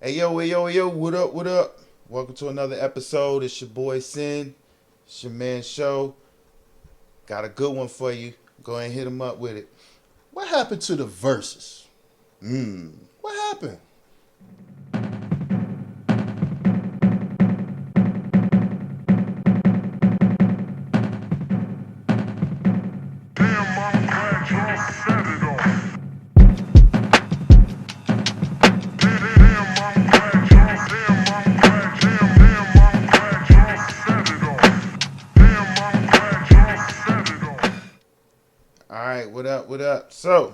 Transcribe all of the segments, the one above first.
Hey yo, what up, what up? Welcome to another episode. It's your boy Sin. It's your man Show. Got a good one for you. Go ahead and hit him up with it. What happened to the verses? Mmm. What happened? Damn, I'm glad y'all set it off. Damn, I'm glad y'all set it off. Damn, I'm glad y'all set it off. Alright, what up, what up? So,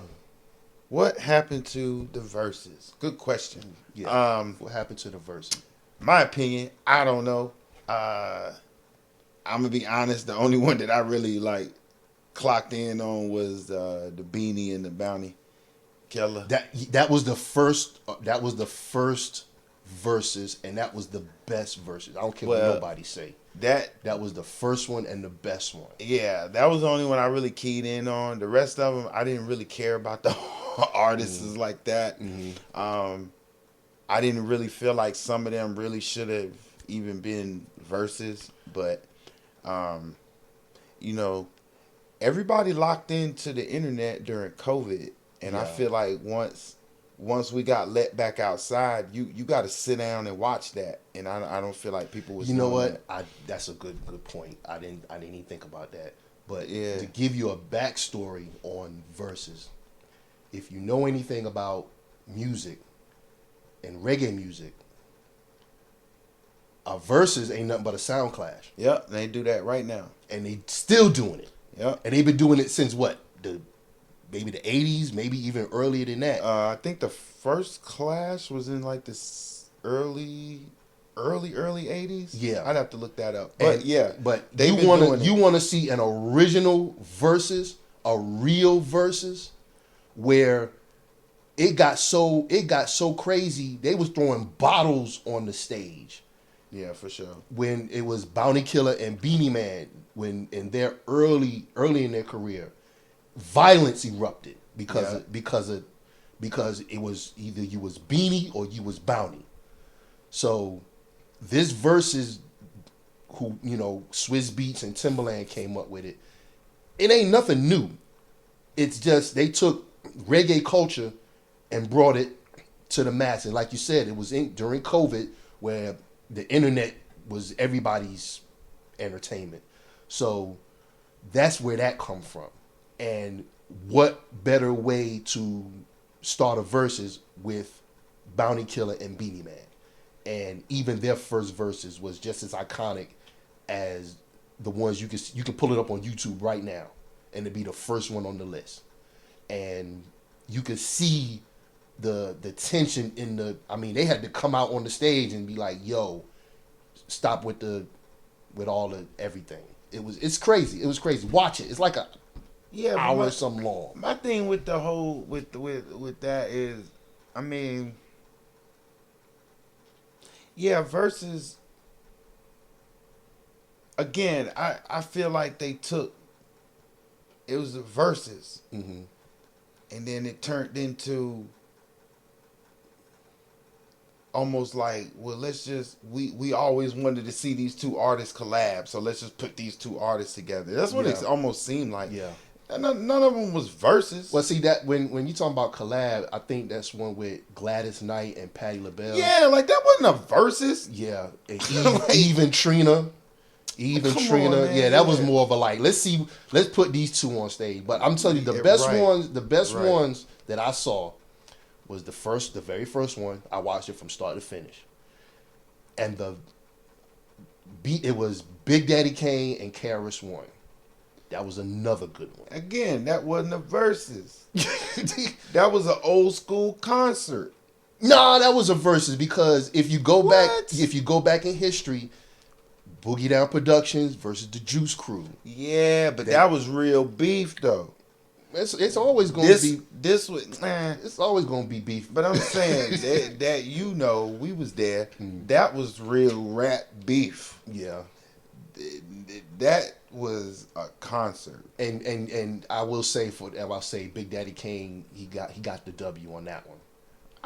what happened to the verses? Good question. Yeah. What happened to the verses? My opinion, I don't know. I'm gonna be honest, the only one that I really clocked in on was the Beanie and the Bounty Killer. That was the first. That was the first verses, and that was the best verses. I don't care what nobody say. That was the first one and the best one. Yeah, that was the only one I really keyed in on. The rest of them, I didn't really care about the artists like that. I didn't really feel like some of them really should have even been verses, but you know, everybody locked into the internet during COVID, and I feel like once we got let back outside, you got to sit down and watch that, and I don't feel like people was. You know doing what? That. That's a good point. I didn't even think about that. But Yeah. to give you a backstory on verses, if you know anything about music and reggae music, a verses ain't nothing but a sound clash. Yep, they do that right now. And they still doing it. Yep. And they've been doing it since what? Maybe the 80s, maybe even earlier than that. I think the first clash was in like this early 80s. Yeah. I'd have to look that up. But yeah, but they've you been want to see an original versus, a real versus, where it got so crazy they was throwing bottles on the stage. Yeah, for sure. When it was Bounty Killer and Beanie Man, when in their early in their career, violence erupted because it was either you was Beanie or you was Bounty. So this versus, who Swizz Beatz and Timbaland came up with it. It ain't nothing new. It's just they took reggae culture and brought it to the masses. Like you said, it was during COVID where the internet was everybody's entertainment. So that's where that come from. And what better way to start a verses with Bounty Killer and Beanie Man? And even their first verses was just as iconic as the ones you can pull it up on YouTube right now, and it'd be the first one on the list. And you could see the tension in the. I mean, they had to come out on the stage and be like, "Yo, stop with all the everything." It's crazy. It was crazy. Watch it. It's like a hour or something long. My thing with the whole with that is, I mean, yeah, versus. Again, I feel like they took. It was the verses, and then it turned into almost like, well, let's just we always wanted to see these two artists collab, so let's just put these two artists together. That's what it almost seemed like. Yeah. And none of them was verses. Well, see that when you talking about collab, I think that's one with Gladys Knight and Patti LaBelle. Yeah, like that wasn't a versus. Yeah, and Eve and Trina. Even Come Trina, on, man, yeah, that was more of a like, let's put these two on stage. But I'm telling you, the best ones that I saw was the very first one. I watched it from start to finish, and it was Big Daddy Kane and KRS One. That was another good one. Again, that wasn't a versus. That was an old school concert. Nah, that was a versus because if you go back in history, Boogie Down Productions versus the Juice Crew. Yeah, but that was real beef though. It's always going to be it's always going to be beef. But I'm saying that we was there. That was real rap beef. Yeah. That was a concert. And I will say Big Daddy Kane, he got the W on that one.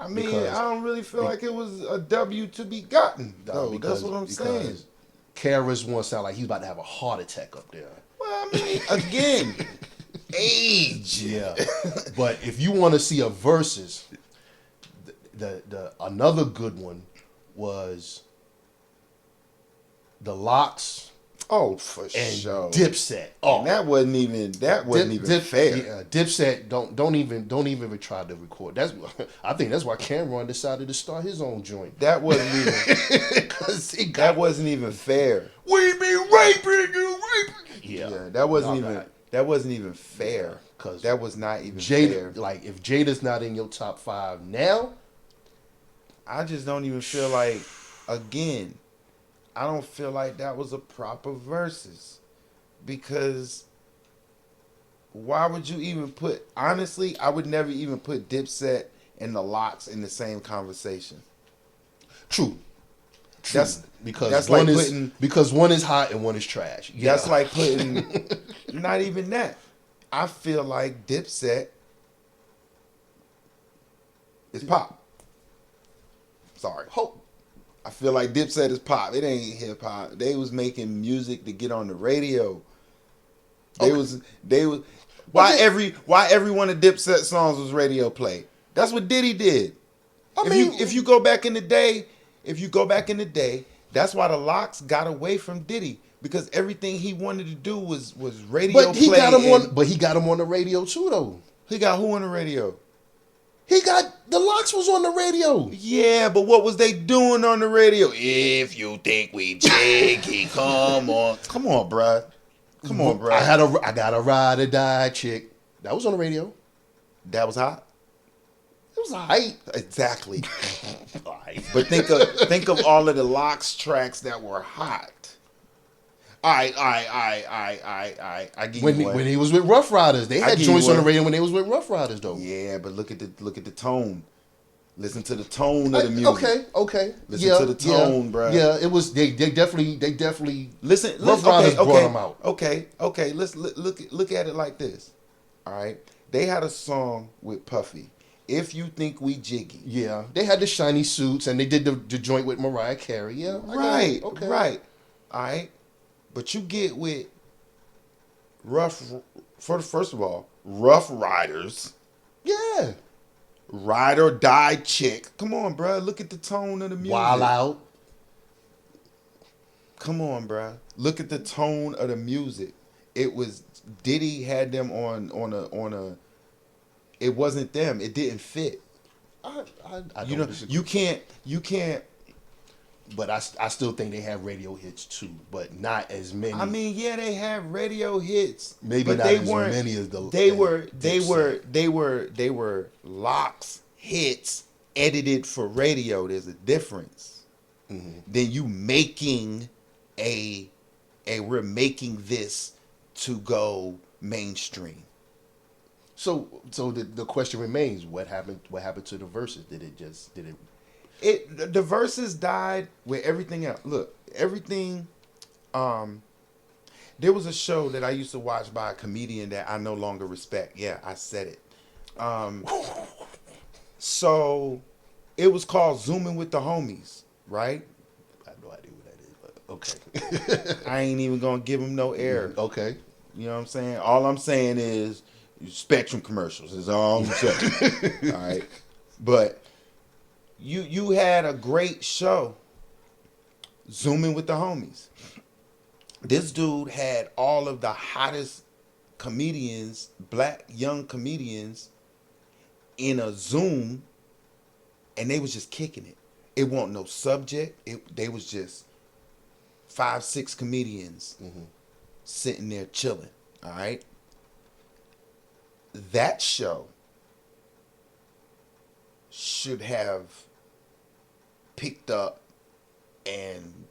I mean, because I don't really feel like it was a W to be gotten, though. That's what I'm saying. Karis one sound like he's about to have a heart attack up there. Well, I mean, again, age. Yeah, but if you want to see a versus, the another good one was the Locks Oh, for and sure. Dipset. And that wasn't even fair. Yeah, Dipset don't even try to record. That's I think that's why Cameron decided to start his own joint. That wasn't even that wasn't even fair. We be raping you, raping. Yeah, that wasn't even fair. Cause that was not even fair. Like if Jada's not in your top 5 now, I just don't even feel like. Again, I don't feel like that was a proper versus, because why would you even put? Honestly, I would never even put Dipset and the Locks in the same conversation. True. That's because like one is hot and one is trash. Yeah. That's like putting. Not even that. I feel like Dipset is pop. Sorry. I feel like Dipset is pop. It ain't hip hop. They was making music to get on the radio. They was why every one of Dipset songs was radio play. That's what Diddy did. If you go back in the day, that's why the Locks got away from Diddy, because everything he wanted to do was radio play. But he got him on the radio too, though. He got who on the radio? The Locks was on the radio. Yeah, but what was they doing on the radio? If you think we cheeky, come on, bruh. Come on, bruh. I got a ride or die chick. That was on the radio. That was hot. It was alright. Exactly. But think of all of the Locks tracks that were hot. I give you one. When he was with Rough Riders, they had joints on the radio when they was with Rough Riders, though. Yeah, but look at the tone. Listen to the tone of the music. Okay. Listen to the tone, bro. Yeah, it was. They definitely. Listen. Rough Riders brought them out. Okay. Let's look at it like this. All right, they had a song with Puffy. If You Think We Jiggy. Yeah, they had the shiny suits and they did the joint with Mariah Carey. Yeah, right. All right, but you get with first of all, Rough Riders. Yeah. Ride or Die Chick. Come on, bro. Look at the tone of the music. Wild Out. Come on, bro. Look at the tone of the music. It was Diddy had them on a. It wasn't them. It didn't fit. I you don't know disagree. you can't. But I still think they have radio hits too, but not as many. I mean, yeah, they have radio hits. Maybe but not they as weren't, many as the. They were Locks hits edited for radio. There's a difference. Mm-hmm. Then you making we're making this to go mainstream. So the question remains: What happened to the verses? Did it? The verses died with everything else. Look, everything. There was a show that I used to watch by a comedian that I no longer respect. Yeah, I said it. So it was called Zooming with the Homies, right? I have no idea what that is, but okay. I ain't even gonna give him no air. Okay. You know what I'm saying? All I'm saying is Spectrum commercials is all I'm saying. All right, but. You had a great show, Zooming with the Homies. This dude had all of the hottest comedians, black young comedians, in a Zoom, and they was just kicking it. It wasn't no subject. They was just 5-6 comedians sitting there chilling. All right. That show should have picked up and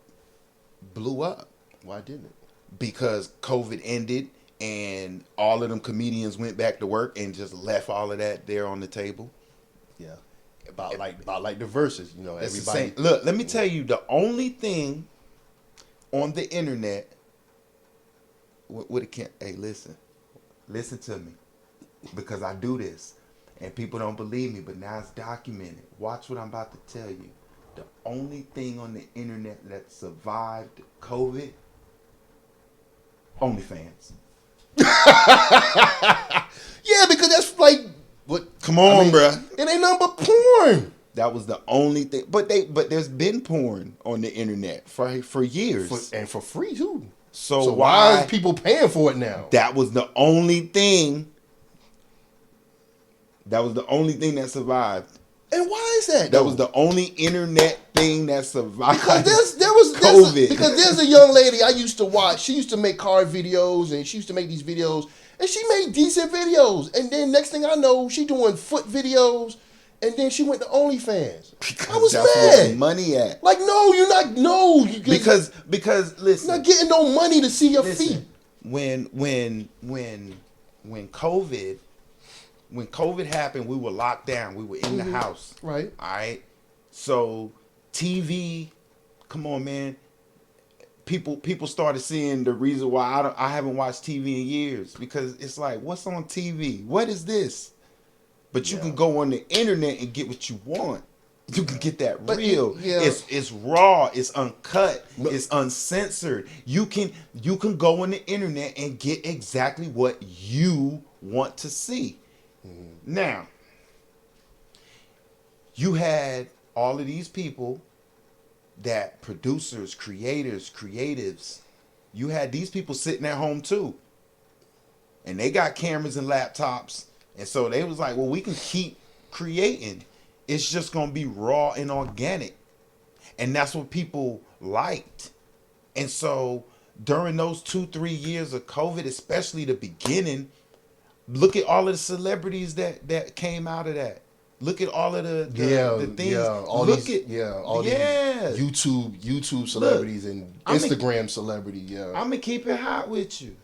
blew up. Why didn't it? Because COVID ended and all of them comedians went back to work and just left all of that there on the table. Yeah. About like the verses, you know, It's everybody. the same. Look, let me tell you, the only thing on the internet what it can't. Hey, listen to me, because I do this. And people don't believe me, but now it's documented. Watch what I'm about to tell you. The only thing on the internet that survived COVID, OnlyFans. Yeah, because that's like what. Come on, bruh. It ain't nothing but porn. That was the only thing. But there's been porn on the internet for years. And for free too. So why is people paying for it now? That was the only thing. That was the only thing that survived. And why is that? That was the only internet thing that survived. Because there was COVID. Because there's a young lady I used to watch. She used to make car videos, and she used to make these videos, and she made decent videos. And then next thing I know, she doing foot videos, and then she went to OnlyFans. I was that's mad. where the money at. Like, no, you're not. No, Because listen, you're not getting no money to see your feet. When COVID happened, we were locked down. We were in the house. Right. All right. So TV, come on, man. People started seeing the reason why I haven't watched TV in years, because it's like, what's on TV? What is this? But you can go on the internet and get what you want. You can get that real. It's raw. It's uncut. It's uncensored. You can go on the internet and get exactly what you want to see. Now, you had all of these people, that producers, creators, creatives, you had these people sitting at home too. And they got cameras and laptops. And so they was like, well, we can keep creating. It's just going to be raw and organic. And that's what people liked. And so during those 2-3 years of COVID, especially the beginning, look at all of the celebrities that came out of that. Look at all of the things. All these YouTube celebrities and Instagram celebrities. Yeah, I'm gonna keep it hot with you.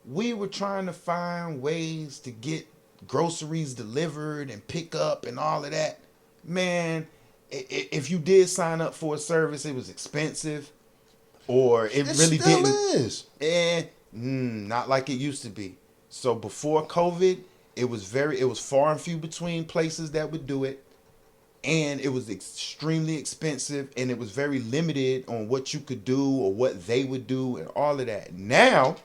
We were trying to find ways to get groceries delivered and pick up and all of that. Man, if you did sign up for a service, it was expensive, or it really still didn't. Is. Not like it used to be. So before COVID, it was far and few between places that would do it, and it was extremely expensive, and it was very limited on what you could do or what they would do and all of that. Now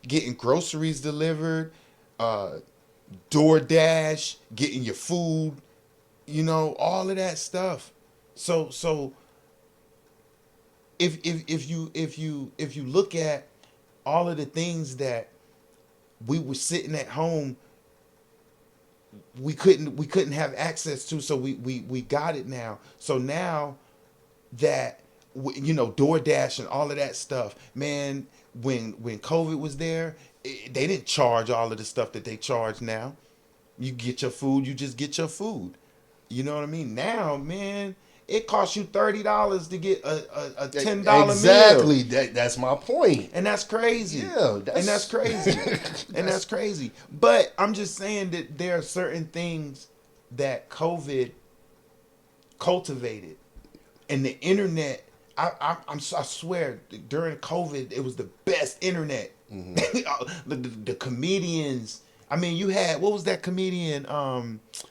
getting groceries delivered, DoorDash, getting your food, all of that stuff. So if you look at all of the things that we were sitting at home, we couldn't have access to, so we got it now. So now that DoorDash and all of that stuff, man, when COVID was there, they didn't charge all of the stuff that they charge now. You get your food, you just get your food. You know what I mean? Now, man, it costs you $30 to get a $10 meal. Exactly. That's my point. And that's crazy. Yeah. That's crazy. That's crazy. But I'm just saying that there are certain things that COVID cultivated. And the internet, I swear, during COVID, it was the best internet. The comedians. I mean, you had, what was that comedian?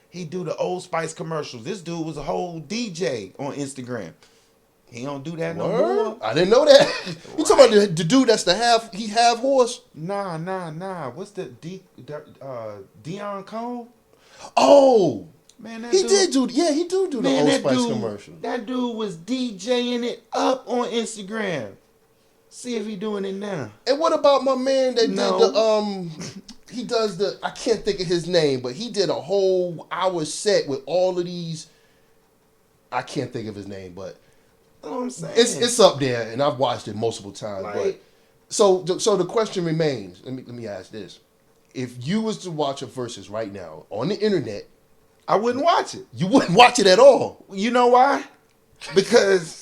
He do the Old Spice commercials. This dude was a whole DJ on Instagram. He don't do that no more. I didn't know that. You talking about the dude that's half horse? Nah. What's the Dion Cole? Oh, man, he did do the Old Spice commercial. That dude was DJing it up on Instagram. See if he doing it now. And what about my man that did the he does the, I can't think of his name, but he did a whole hour set with all of these. I can't think of his name, but you know what I'm saying? It's up there, and I've watched it multiple times. Like, but so the question remains. Let me ask this: if you was to watch a versus right now on the internet, I wouldn't watch it. You wouldn't watch it at all. You know why? Because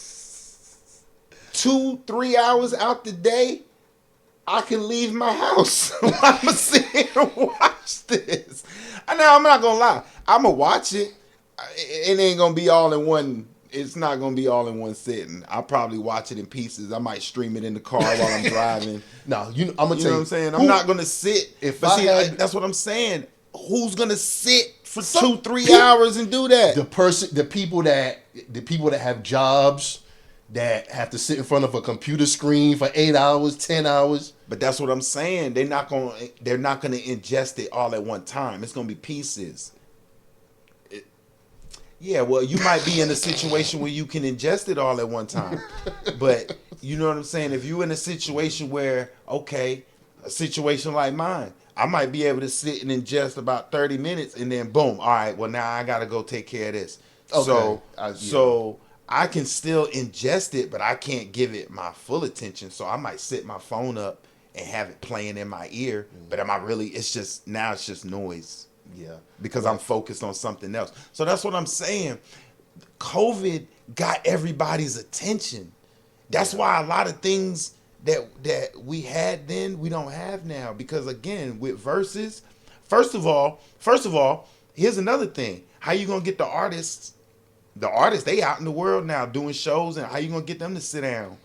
2-3 hours out the day, I can leave my house. I'm gonna sit here and watch this. I know, I'm not gonna lie. I'm gonna watch it. It ain't gonna be all in one it's not gonna be all in one sitting. I'll probably watch it in pieces. I might stream it in the car while I'm driving. No, I'm gonna You tell know you. what I'm saying? I'm not gonna sit. If But I see, had- that's what I'm saying. Who's gonna sit for Some 2-3 people- hours and do that? the people that have jobs that have to sit in front of a computer screen for 8 hours, 10 hours. But that's what I'm saying. They're not gonna ingest it all at one time. It's gonna be pieces. Yeah, well, you might be in a situation where you can ingest it all at one time. But you know what I'm saying? If you're in a situation where, okay, a situation like mine, I might be able to sit and ingest about 30 minutes and then boom, all right, well, now I got to go take care of this. Okay. So I can still ingest it, but I can't give it my full attention. So I might sit my phone up and have it playing in my ear. But it's just noise. Yeah. Because I'm focused on something else. So that's what I'm saying. COVID got everybody's attention. That's why a lot of things that we had then we don't have now. Because again, with verses, first of all, here's another thing. How you gonna get the artists? The artists, they out in the world now doing shows, and how you gonna get them to sit down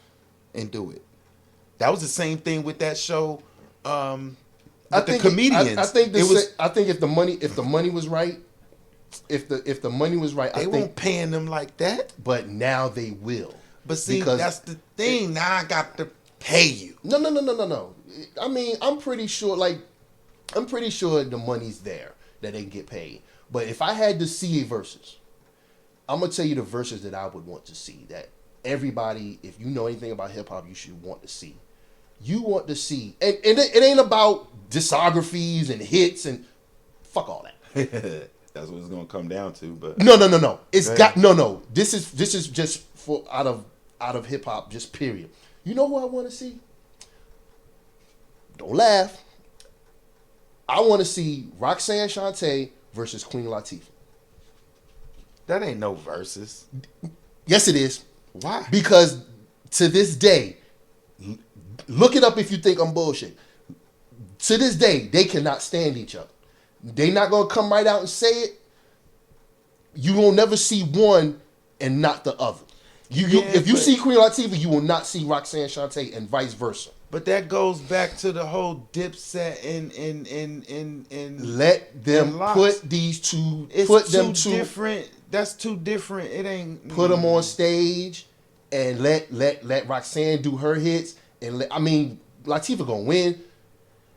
and do it? That was the same thing with that show. I think comedians. I think if the money was right, if the money was right, they won't paying them like that. But now they will. But see, that's the thing. Now I got to pay you. No. I mean, I'm pretty sure the money's there that they can get paid. But if I had to see a versus, I'm gonna tell you the verses that I would want to see. That everybody, if you know anything about hip hop, you should want to see. You want to see, and it ain't about discographies and hits and fuck all that. That's what it's gonna come down to. But no. It's got no. This is just for out of hip hop, just period. You know who I want to see? Don't laugh. I want to see Roxanne Shante versus Queen Latifah. That ain't no verses. Yes, it is. Why? Because to this day, look it up if you think I'm bullshit. To this day, they cannot stand each other. They not gonna come right out and say it. You will never see one and not the other. If you see Queen Latifah, you will not see Roxanne Shante and vice versa. But that goes back to the whole Dipset and let them and put these two. It's put too them two different. That's too different. It ain't. Put them on stage and let Roxanne do her hits and Latifah gonna win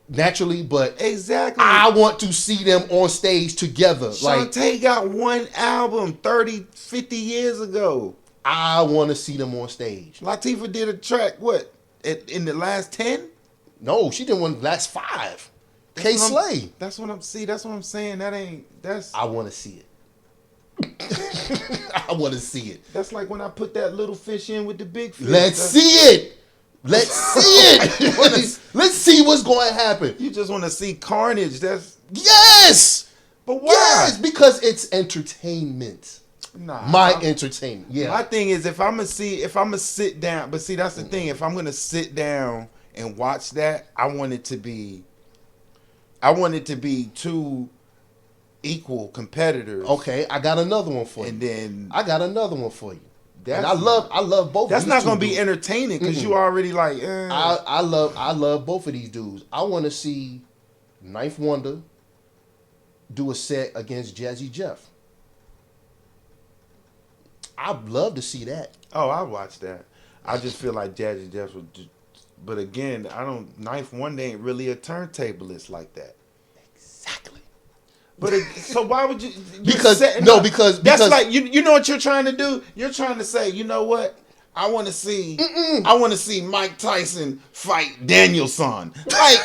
naturally, but exactly. I want to see them on stage together. Shantae got one album 30, 50 years ago. I want to see them on stage. Latifah did a track, what, in the last 10? No, she did one last 5. K Slay. That's what I'm saying. I want to see it. I want to see it. That's like when I put that little fish in with the big fish. Let's see it. Let's see it. Let's see what's going to happen. You just want to see carnage. Yes. But why? Yes, because it's entertainment. Nah, my entertainment. Yeah. My thing is if I'm gonna sit down, but see that's the thing. If I'm gonna sit down and watch that, I want it to be two equal competitors. Okay, I got another one for you. And then I got another one for you. And I love both. That's of these not gonna dudes. be entertaining because you already like. I love both of these dudes. I want to see Ninth Wonder do a set against Jazzy Jeff. I'd love to see that. Oh, I'll watch that. I just feel like Jazzy Jeff would. But again, Ninth Wonder ain't really a turntablist like that. Exactly. But so why would you? Because that's like you know what you're trying to do. You're trying to say, you know what? I want to see Mike Tyson fight Danielson. Like,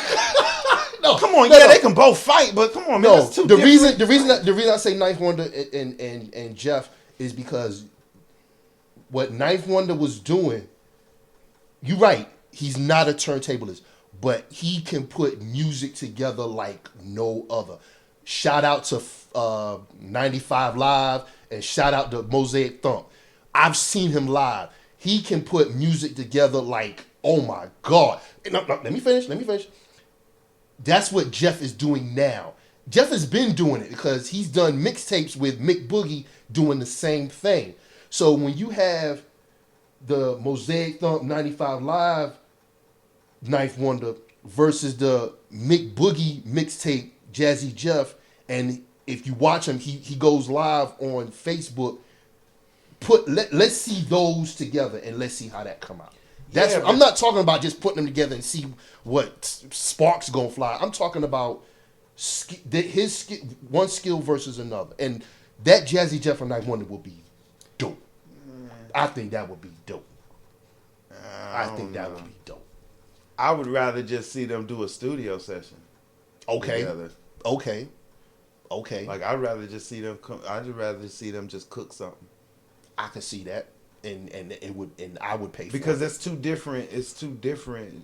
no, come on, they can both fight, but come on, man, that's too different. The reason I say Ninth Wonder and Jeff is because what Ninth Wonder was doing. You're right. He's not a turntablist, but he can put music together like no other. Shout out to 95 Live and shout out to Mosaic Thump. I've seen him live. He can put music together like, oh my God. No, let me finish. That's what Jeff is doing now. Jeff has been doing it because he's done mixtapes with Mick Boogie doing the same thing. So when you have the Mosaic Thump 95 Live Knife Wonder versus the Mick Boogie mixtape Jazzy Jeff, and if you watch him, he goes live on Facebook. Let's see those together and let's see how that come out. I'm not talking about just putting them together and see what sparks gonna fly. I'm talking about one skill versus another, and that Jazzy Jeff and Knife Wonder will be dope. I think that would be dope. I think that would be dope. I would rather just see them do a studio session. Okay. Together. Okay. Like I'd rather just see them. I'd rather see them just cook something. I could see that, and it would, and I would pay for because it. it's too different. It's too different.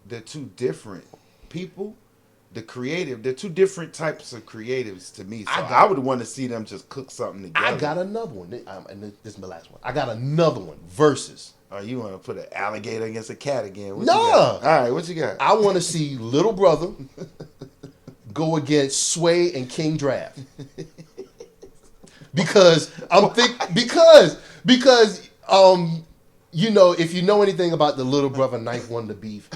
They're two different people. The creative. They're two different types of creatives to me. So I would want to see them just cook something together. I got another one, and this is my last one. I got another one. Versus. Oh, you want to put an alligator against a cat again? No. All right, what you got? I want to see Little Brother go against Sway and King Draft. Because you know, if you know anything about the Little Brother Knife Wonder beef,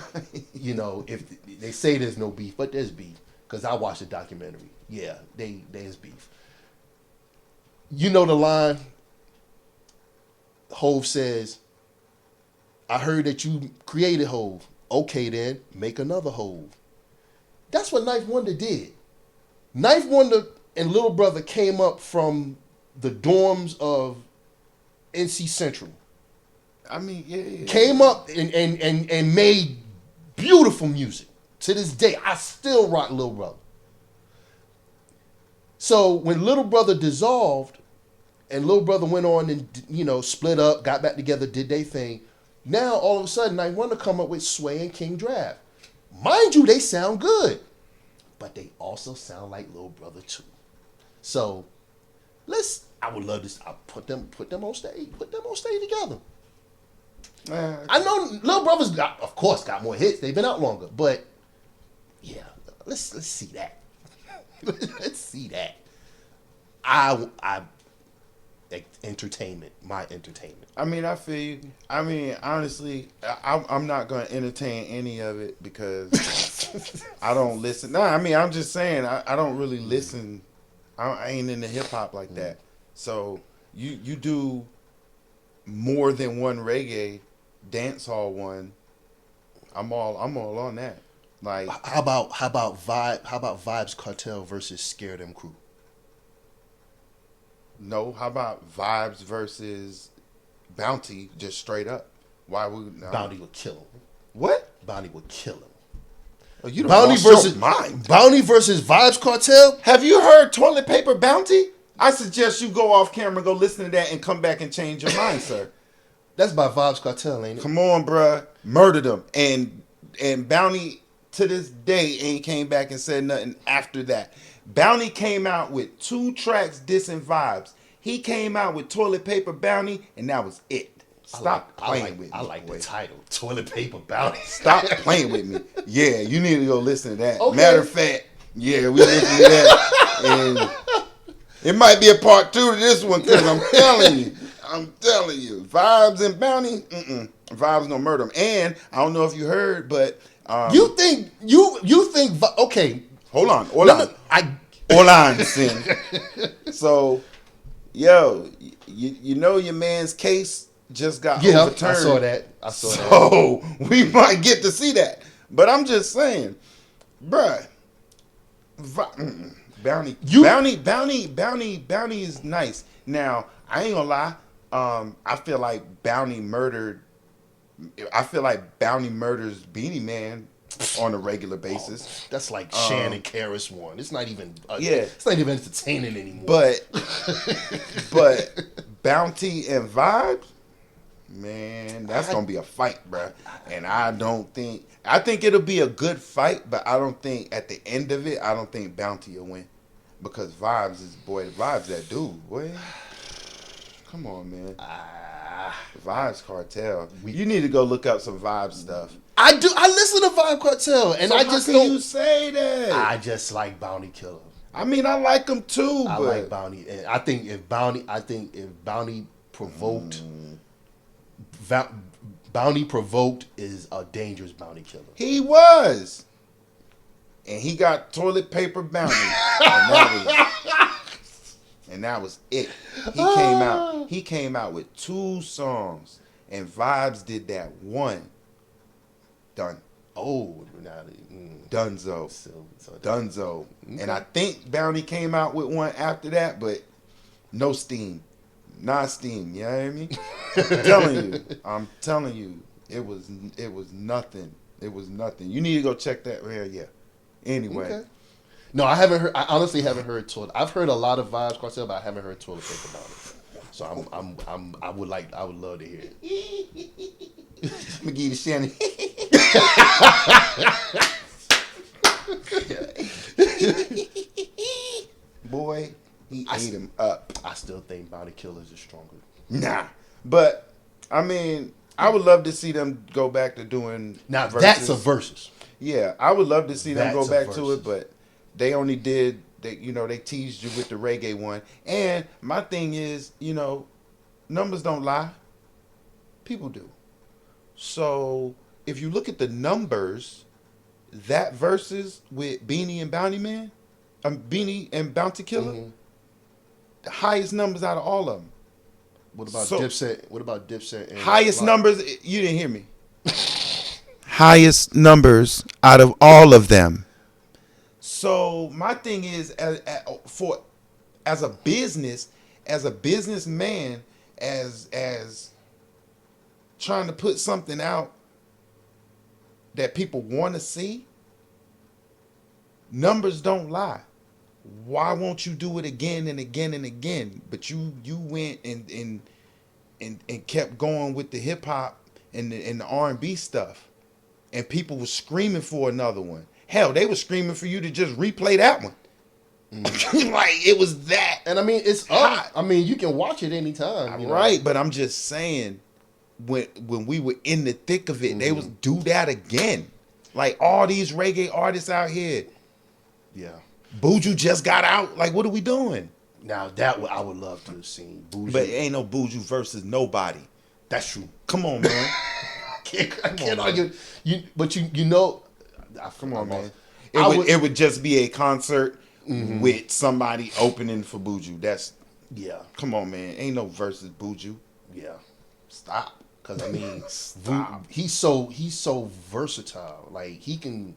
you know, if they say there's no beef, but there's beef. Because I watched the documentary. Yeah, there's beef. You know the line Hove says, I heard that you created Hove. Okay then, make another Hove. That's what Knife Wonder did. Knife Wonder and Little Brother came up from the dorms of NC Central. I mean, yeah. Came up and made beautiful music. To this day, I still rock Little Brother. So when Little Brother dissolved, and Little Brother went on and, you know, split up, got back together, did their thing. Now all of a sudden, I want to come up with Sway and King Draft. Mind you, they sound good, but they also sound like Little Brother too. So I would love to. I put them on stage. Put them on stage together. I know Little Brother's of course got more hits. They've been out longer, but yeah, let's see that. Let's see that. I entertainment, my entertainment. I mean, I feel you. I mean, honestly, I'm not going to entertain any of it because I don't listen. No, I mean, I'm just saying I don't really listen. I ain't into hip hop like that. So you do more than one reggae dance hall one. I'm all on that. Like how about Vibes Cartel versus Scare Them Crew? No, how about Vibes versus Bounty just straight up? Why would Bounty would kill him? What? Bounty would kill him. Oh, you don't Bounty versus mind. Bounty versus Vibes Cartel. Have you heard Toilet Paper Bounty? I suggest you go off camera, go listen to that, and come back and change your mind, sir. That's by Vibes Cartel, ain't it? Come on, bruh. Murdered them. And Bounty to this day ain't came back and said nothing after that. Bounty came out with 2 tracks dissing Vibes. He came out with Toilet Paper Bounty, and that was it. Stop playing with me. I like the title, Toilet Paper Bounty. Stop playing with me. Yeah, you need to go listen to that. Okay. Matter of fact, yeah, we listen to that. And it might be a part 2 to this one because I'm telling you, Vibes and Bounty, Vibes gonna murder them. And I don't know if you heard, but you think okay? Hold on, Sin. So, yo, you know your man's case just got overturned. I saw that. So we might get to see that. But I'm just saying, bruh, Bounty is nice. Now, I ain't gonna lie. I feel like Bounty murders Beanie Man on a regular basis. That's like Shan and Karis one. It's not even it's not even entertaining anymore. But Bounty and Vibes, man, that's gonna be a fight, bruh. And I think it'll be a good fight, but I don't think at the end of it, I don't think Bounty will win. Because Vibes that dude, boy. Come on, man. Vibes Cartel. You need to go look up some Vibes stuff. I do. I listen to Vibe Cartel, and So I how just can don't. you say that? I just like Bounty Killer. I mean, I like them too. I but like Bounty, and I think if Bounty provoked. Bounty provoked is a dangerous bounty killer. He was. And he got toilet paper bounty. And that was it. He came out with 2 songs. And Vibes did that one. Done. Oh, Dunzo. So Dunzo. Okay. And I think Bounty came out with one after that, but no steam. Not steam, you know what I mean? I'm telling you, it was nothing. It was nothing. You need to go check that yeah. Anyway. Okay. No, I haven't heard. I honestly haven't heard toilet. I've heard a lot of Vibes Cartel, but I haven't heard toilet paper about it. So I would love to hear it. McGee to Shannon. Boy, he ate him up. I still think Bounty Killers is stronger. Nah. But, I mean, I would love to see them go back to doing Now, verses. that's a versus. Yeah, I would love to see them go That's a back to it, versus. but they only did, they teased you with the reggae one. And my thing is, numbers don't lie. People do. So, if you look at the numbers, that versus with Beanie and Bounty Man, Beanie and Bounty Killer, the highest numbers out of all of them. What about So- Dipset? What about Dipset? And Highest Rock? numbers, you didn't hear me. Highest numbers out of all of them. So my thing is, as a businessman, as trying to put something out that people want to see, numbers don't lie. Why won't you do it again and again and again? But you went and kept going with the hip hop and the R&B stuff, and people were screaming for another one. Hell, they were screaming for you to just replay that one. Like it was that. And I mean, it's hot. up. I mean, you can watch it anytime. You know? Right, but I'm just saying, when we were in the thick of it, they was do that again. Like all these reggae artists out here. Yeah. Buju just got out. Like, what are we doing? Now that I would love to have seen. Buju. But it ain't no Buju versus nobody. That's true. Come on, man. I can't argue. But you know. Come on, man. I It would just be a concert with somebody opening for Buju. That's Yeah. come on, man. Ain't no versus Buju. Yeah. Stop. Because I mean, Stop. he's so versatile. Like he can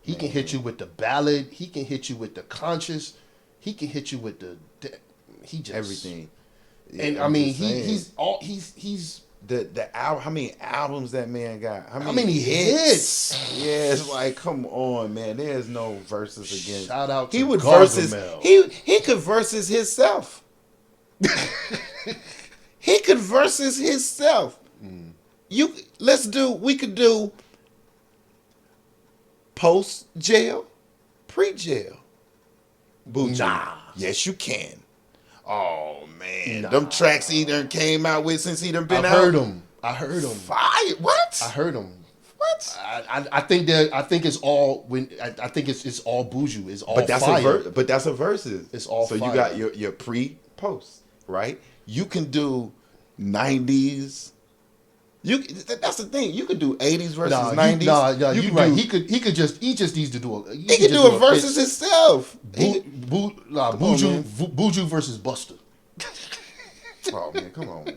hit you with the ballad. He can hit you with the conscious. He can hit you with he just Everything. And Yeah, I mean, just saying. he's the album. How many albums that man got? how many hits? Yeah, it's like, come on, man. There's no verses against. Shout out to he would Gargamel. versus. He could versus himself. He could versus himself. We could do post jail, pre jail. Buju. Nah. Yes, you can. Oh man, Nah. them tracks he done came out with since he done been I out. I heard him. Fire. What? I heard him. What? I think it's all I think it's all Buju. It's all But that's fire. but that's a versus. It's all so fire. you got your pre post, right? You can do 90s. That's the thing. You could do 80s versus 90s. You can right. do- He just needs to do a. He can do a versus himself. Buju versus Buster. Oh man, come on. Man.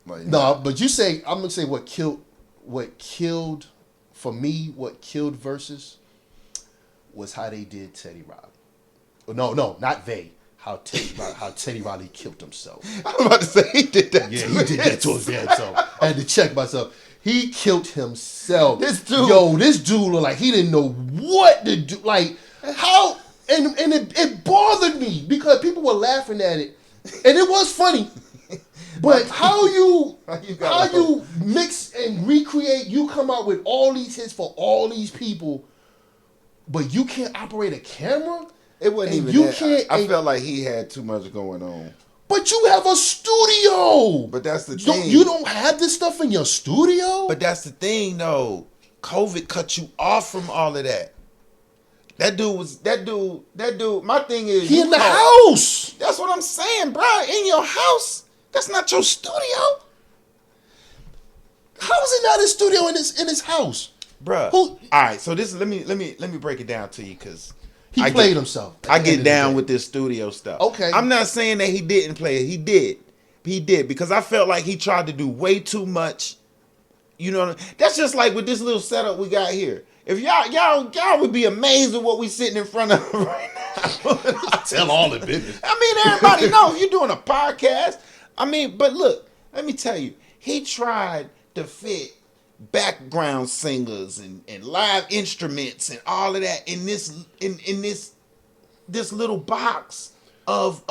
Like, No, but you say I'm gonna say what killed for me. What killed versus was how they did Teddy Riley. No, not they. How Teddy Riley killed himself. I'm about to say he did that. Yeah, to he did that to his damn self. I had to check myself. He killed himself. This dude- this dude looked like he didn't know what to do. Like how, and it bothered me because people were laughing at it, and it was funny. But how you mix and recreate? You come out with all these hits for all these people, but you can't operate a camera. It wasn't And even you that. can't- I felt like he had too much going on. But you have a studio. But that's the You thing. you don't have this stuff in your studio. But that's the thing, though. COVID cut you off from all of that. That dude. My thing is, he you in the call- house. That's what I'm saying, bro. In your house, that's not your studio, How is it not his studio in his house? bro. Who All right, so this let me break it down to you because he played himself. at I the end get of the down day. with this studio stuff. Okay. I'm not saying that he didn't play it. He did because I felt like he tried to do way too much. You know, that's just like with this little setup we got here. If y'all would be amazed at what we sitting in front of right now. Tell all the business. I mean, everybody knows you're doing a podcast. I mean, but look, let me tell you, he tried to fit background singers and live instruments and all of that in this little box of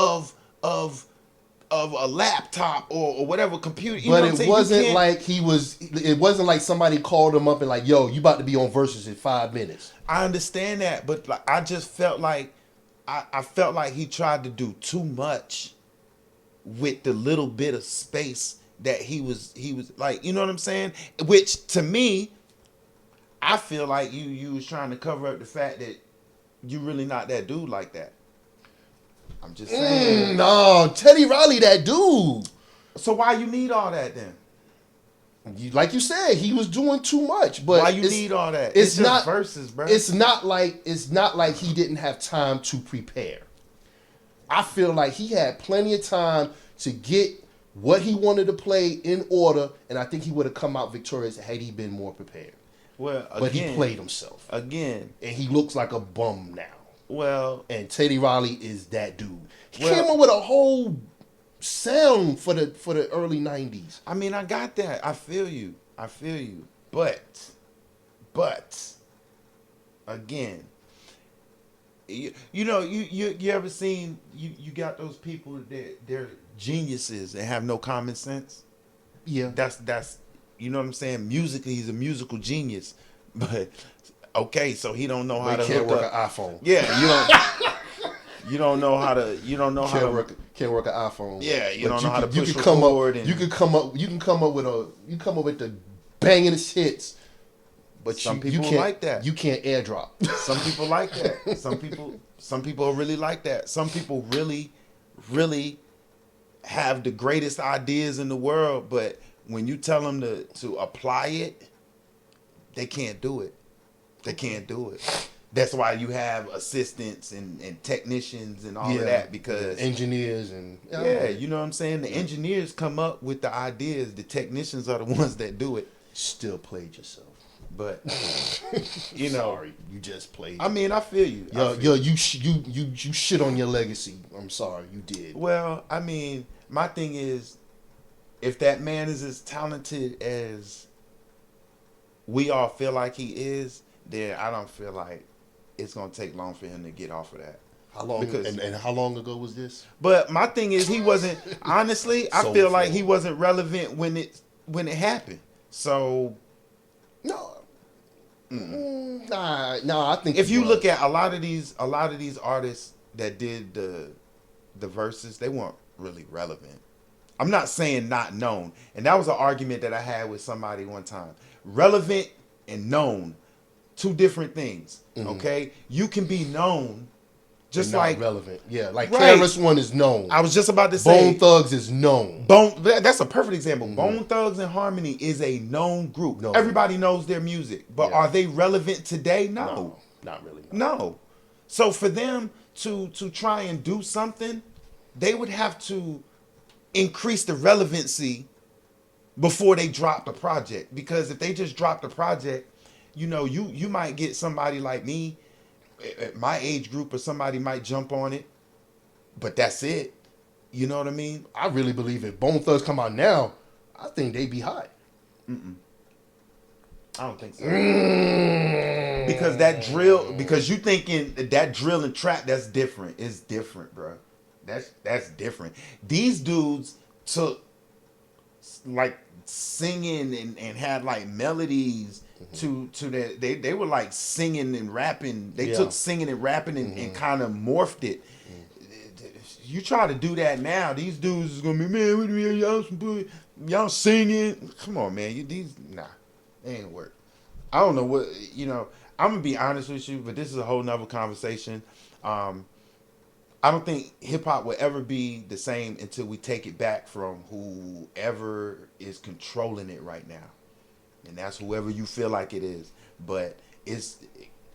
a laptop or whatever computer. You know But what I'm it saying? wasn't like he was. It wasn't like somebody called him up and like, "Yo, you about to be on Versus in 5 minutes." I understand that, but like, I just felt like I felt like he tried to do too much with the little bit of space that he was like, you know what I'm saying? Which to me, I feel like you was trying to cover up the fact that you really not that dude like that. I'm just saying. No, Teddy Riley, that dude. So why you need all that then? Like you said, he was doing too much. But Why you need all that? It's just not verses, bro. It's not like he didn't have time to prepare. I feel like he had plenty of time to get what he wanted to play in order, and I think he would have come out victorious had he been more prepared. Well, again, But he played himself, again. and he looks like a bum now. Well, And Teddy Riley is that dude. He Well- came up with a whole sound for the early '90s. I mean, I got that. I feel you. But again, you know, you ever seen you got those people that they're geniuses and have no common sense? Yeah, That's you know what I'm saying? Musically, he's a musical genius, but okay, so he don't know how but to he can't hook work up. an iPhone. Yeah, you don't know how to Can't work an iPhone. Yeah, you But don't know how to push come record up. and- You can come up with the bangingest hits. But Some you people can't like that. You can't airdrop. Some people like that. Some people really like that. Some people really have the greatest ideas in the world, but when you tell them to apply it, they can't do it. They can't do it. That's why you have assistants and technicians and all of that, because engineers and yeah, you know what I'm saying? The engineers come up with the ideas, the technicians are the ones that do it. still played yourself. But you know, Sorry, you just played. I mean, I feel you. You shit on your legacy. I'm sorry, you did. Well, I mean, my thing is, if that man is as talented as we all feel like he is, then I don't feel like it's gonna take long for him to get off of that. How long? Because- and how long ago was this? But my thing is, he wasn't. Honestly, I So feel like before. he wasn't relevant when it happened. So No. Nah. I think if he you was. look at a lot of these artists that did the verses, they weren't really relevant. I'm not saying not known, and that was an argument that I had with somebody one time. Relevant and known, two different things. Okay, you can be known, just not like relevant. Yeah, like Right. KRS One is known. I was just about to say. Bone Thugs is known. That's a perfect example. Bone Thugs and Harmony is a known group. No. Everybody knows their music, but Yeah. are they relevant today? No. Not really. No. So for them to try and do something, they would have to increase the relevancy before they drop the project. Because if they just drop the project, you know, you might get somebody like me, at my age group, or somebody might jump on it, but that's it. You know what I mean? I really believe if Bone Thugs come out now, I think they be hot. I don't think so. Because you thinking that drill and trap, that's different. It's different, bro. That's different. These dudes took like singing and had like melodies to that. They were like singing and rapping. They took singing and rapping and kind of morphed it. You try to do that now, these dudes is gonna be, man, what do you y'all singing? Come on, man. They ain't work. I don't know what, you know, I'm gonna be honest with you, but this is a whole nother conversation. I don't think hip hop will ever be the same until we take it back from whoever is controlling it right now, and that's whoever you feel like it is. But it's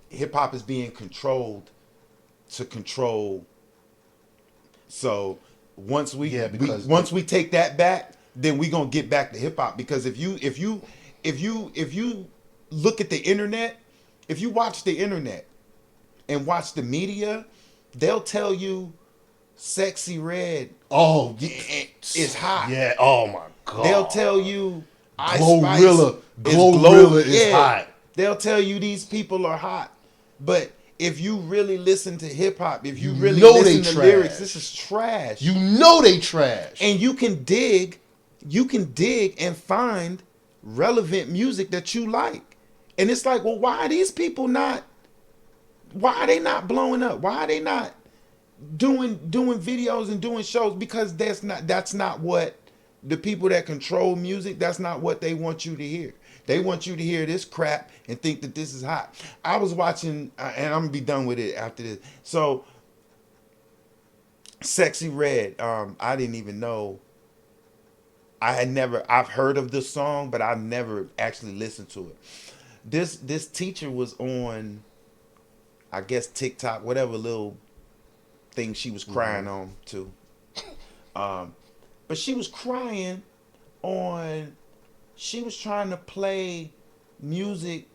hip hop is being controlled to control. So once we take that back, then we gonna get back to hip hop. Because if you look at the internet, if you watch the internet and watch the media, they'll tell you Sexy Red is hot. Yeah. Oh my God. They'll tell you Glorilla is hot. They'll tell you these people are hot. But if you really listen to hip hop, if you really listen to lyrics, this is trash. You know they trash. And you can dig and find relevant music that you like. And it's like, well, why are they not blowing up? Why are they not doing videos and doing shows? Because that's not what the people that control music, that's not what they want you to hear. They want you to hear this crap and think that this is hot. I was watching, and I'm gonna be done with it after this. So, Sexy Red, I didn't even know. I've heard of this song, but I've never actually listened to it. This teacher was on, I guess, TikTok, whatever little thing she was crying on to. But she was crying on, she was trying to play music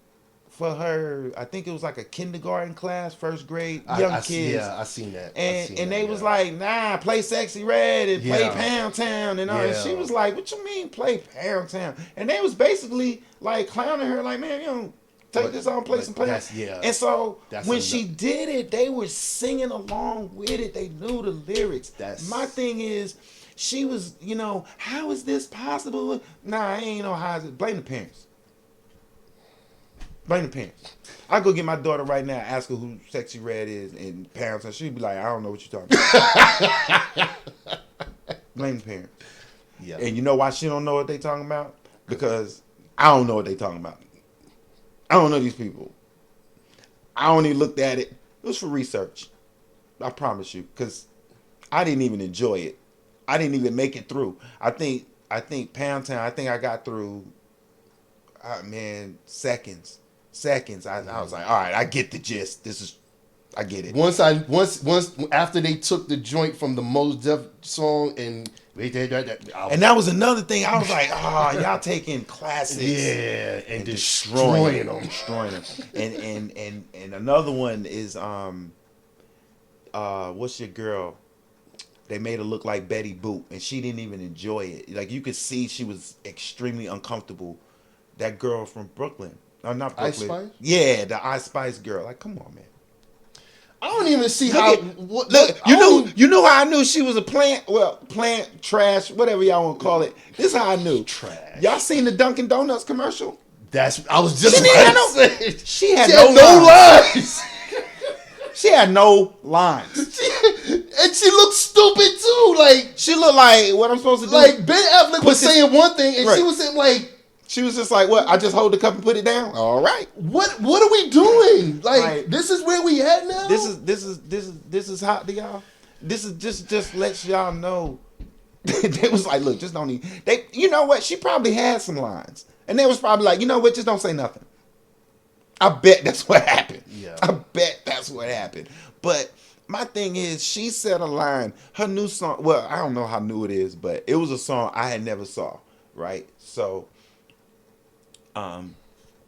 for her, I think it was like a kindergarten class, first grade, young kids. Yeah, I seen that. And they was like, nah, play Sexy Red and play Pound Town and all. And she was like, what you mean play Pound Town? And they was basically like clowning her, like, man, you don't take this on, play some Pound. And so when she did it, they were singing along with it. They knew the lyrics. My thing is, she was, how is this possible? Nah, I ain't know how is it. Blame the parents. Blame the parents. I go get my daughter right now, ask her who Sexy Red is in Pound Town. She'd be like, I don't know what you're talking about. Blame the parents. Yeah. And you know why she don't know what they talking about? Because I don't know what they talking about. I don't know these people. I only looked at it. It was for research. I promise you. Because I didn't even enjoy it. I didn't even make it through. I think Pound Town, I think I got through, seconds. I was like, all right, I get the gist. I get it. Once after they took the joint from the Mos Def song and that was another thing. I was like, y'all taking classics, and destroying them. And another one is what's your girl? They made her look like Betty Boop, and she didn't even enjoy it. Like, you could see she was extremely uncomfortable. That girl from Brooklyn. No, not Brooklyn. Ice Spice? Yeah, the Ice Spice girl. Like, come on, man. I don't even see you know how I knew she was a plant? Well, plant, trash, whatever y'all want to call it. This is how I knew. Trash. Y'all seen the Dunkin' Donuts commercial? I was just about to say. She had no lines. She had no lines. And she looked stupid too. Like, she looked like what I'm supposed to do. Like, Ben Affleck was saying one thing, and she was saying like, she was just like, what? I just hold the cup and put it down. All right. What are we doing? Like, this is where we at now. This is hot to y'all. This is just lets y'all know. They was like, look, just don't even. You know what? She probably had some lines, and they was probably like, you know what? Just don't say nothing. I bet that's what happened. Yeah. I bet that's what happened. But my thing is, she said a line. Her new song. Well, I don't know how new it is, but it was a song I had never saw. Right. So, I'm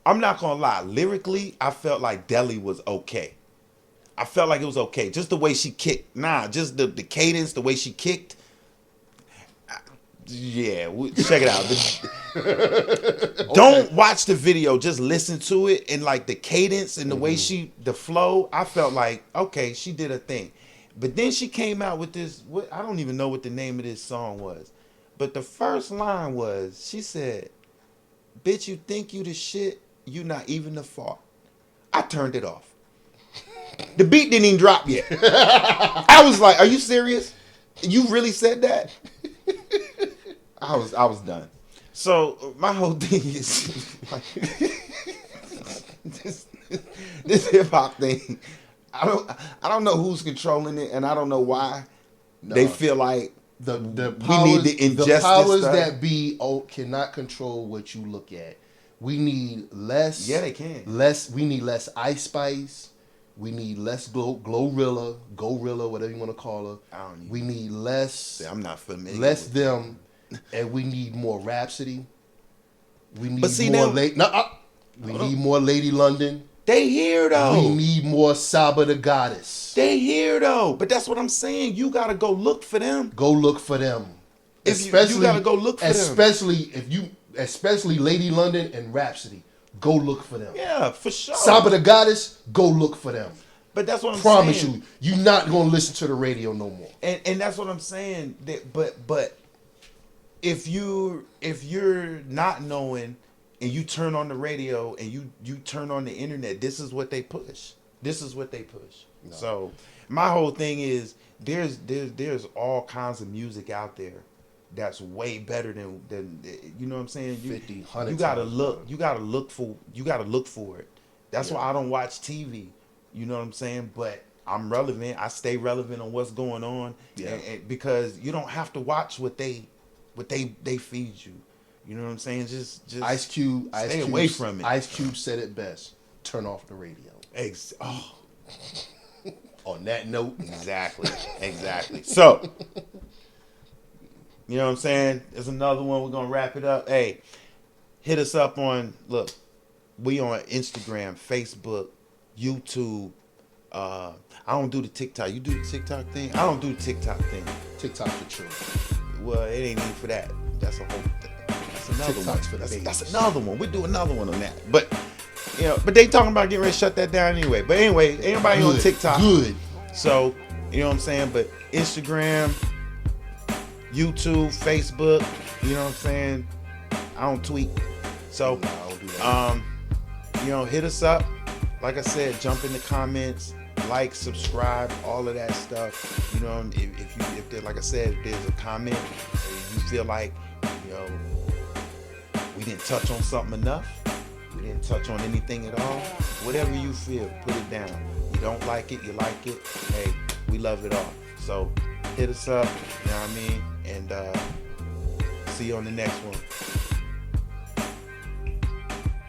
not gonna lie. Lyrically, I felt like Deli was okay. I felt like it was okay. Just the way she kicked. Just the cadence, the way she kicked. Yeah, check it out. Don't watch the video. Just listen to it, and like the cadence and the way the flow. I felt like, okay, she did her thing. But then she came out with this. I don't even know what the name of this song was. But the first line was, she said, "Bitch, you think you the shit? You not even the fault." I turned it off. The beat didn't even drop yet. I was like, "Are you serious? You really said that?" I was done. So my whole thing is like, this hip hop thing. I don't know who's controlling it, and I don't know why. No. They feel like The we powers, need to ingest the powers this stuff. that be cannot control what you look at. We need less. Yeah, they can. We need less Ice Spice. We need less Gorilla, whatever you want to call her. I don't even. We need less. See, I'm not familiar. Less with them, and we need more Rhapsody. We need But see, more now- we need more Lady London. They here though. We need more Saba the Goddess. They here though. But that's what I'm saying. You gotta go look for them. Go look for them. If you gotta go look for them. Especially Lady London and Rhapsody. Go look for them. Yeah, for sure. Saba the Goddess, go look for them. But that's what I'm Promise saying. you're not gonna listen to the radio no more. And that's what I'm saying. But if you're not knowing and you turn on the radio and you turn on the internet, this is what they push. This is what they push. No. So my whole thing is there's all kinds of music out there that's way better than you know what I'm saying. 50, 100 You gotta times look. better. You gotta look for it. That's Yeah. why I don't watch TV. You know what I'm saying? But I'm relevant. I stay relevant on what's going on. Yeah. And because you don't have to watch what they feed you. You know what I'm saying? Just Ice Cube, stay away from it. Ice Cube said it best. Turn off the radio. On that note, Exactly. So, you know what I'm saying? There's another one. We're gonna wrap it up. Hey, hit us up on. Look, we on Instagram, Facebook, YouTube. I don't do the TikTok. You do the TikTok thing? I don't do the TikTok thing. TikTok for children. Well, it ain't even for that. That's a whole. That's another TikTok's one. for the babies. That's another one. We do another one on that. But you know, but they talking about getting ready to shut that down anyway. But anyway, anybody on TikTok? Good. So you know what I'm saying. But Instagram, YouTube, Facebook. You know what I'm saying. I don't tweet. So No, I don't do that. you know, hit us up. Like I said, jump in the comments, like, subscribe, all of that stuff. You know, if there, like I said, if there's a comment, or you feel like, you know, we didn't touch on something enough, we didn't touch on anything at all, whatever you feel, put it down. You don't like it, you like it. Hey, we love it all. So hit us up, you know what I mean? And see you on the next one.